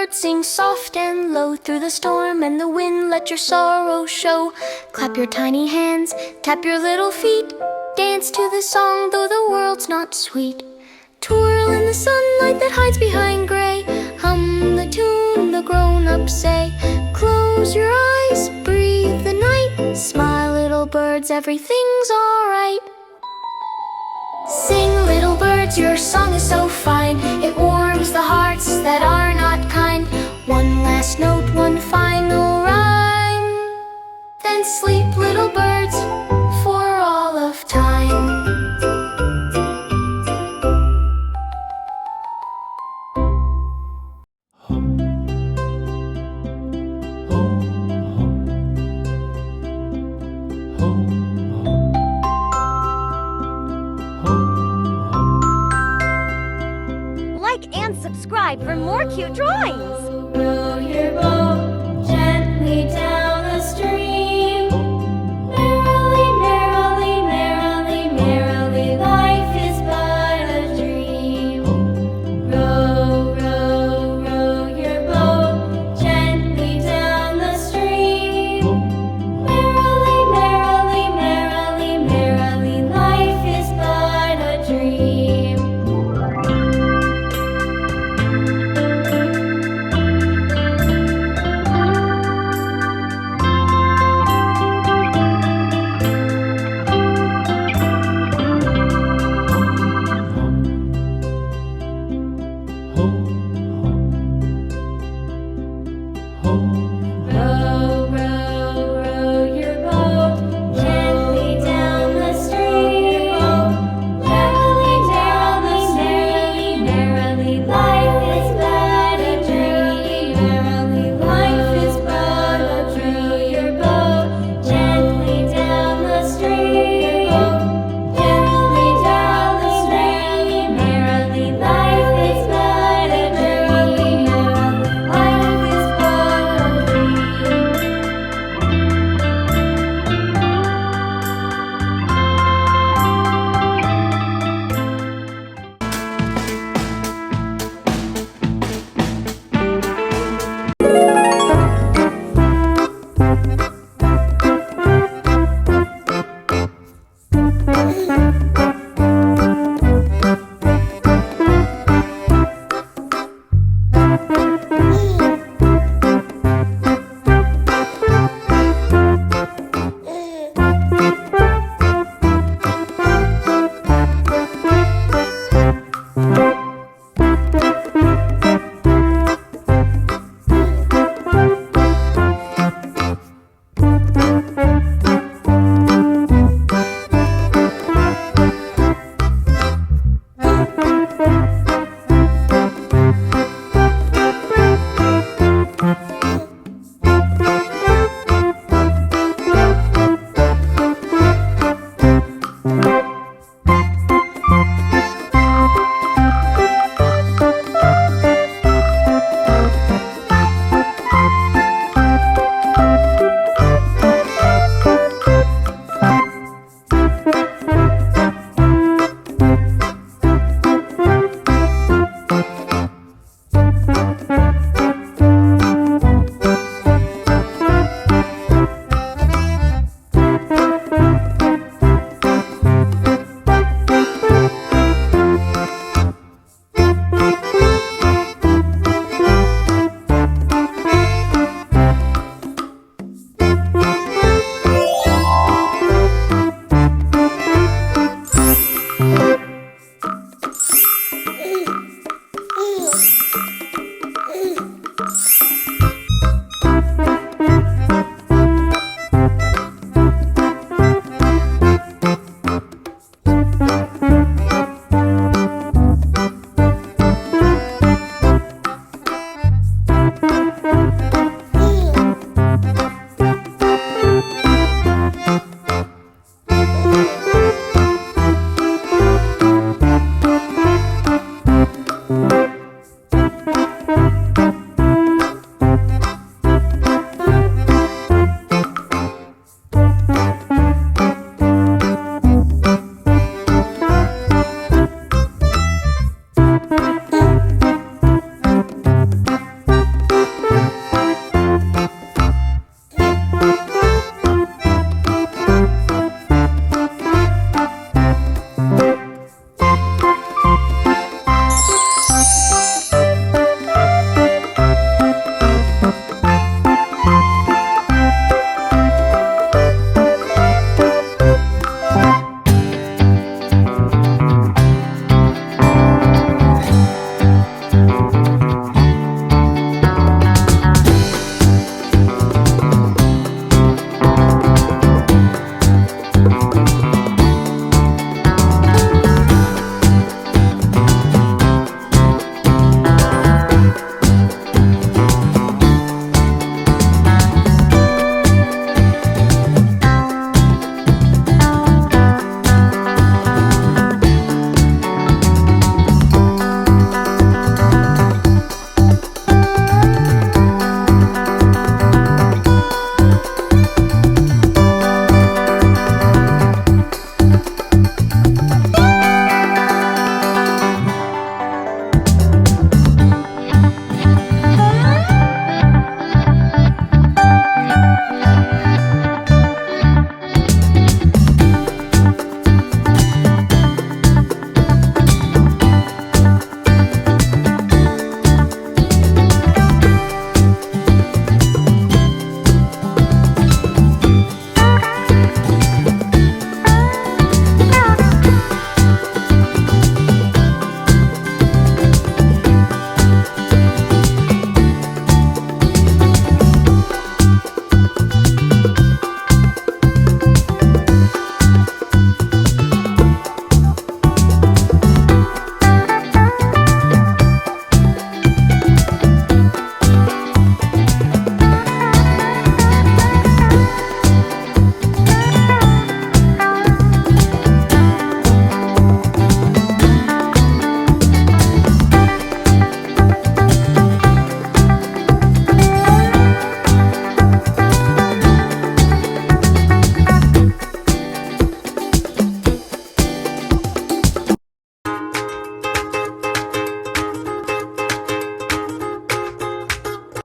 birds sing soft and low. Through the storm and the wind, let your sorrow show. Clap your tiny hands, tap your little feet. Dance to the song, though the world's not sweet. Twirl in the sunlight that hides behind gray. Hum the tune the grown-ups say. Close your eyes, breathe the night. Smile, little birds, everything's alright. Sing, little birds, your song is so fine. It warms the hearts that are not kind. One last note, one final rhyme. Then sleep, little birds, for all of time. Like and subscribe for more cute drawings. Row your boat gently down the stream. Merrily, merrily, merrily, merrily, life is but a dream. Row, row, row your boat gently down the stream. Merrily, merrily, merrily, merrily, life is but a dream. Row, row, row your boat gently down the stream. Merrily, merrily, merrily, merrily, life is but a dream. Merrily, life is but a dream. Row your boat gently down the stream. Merrily, merrily, merrily, life is but a dream. Merrily, life is but a dream.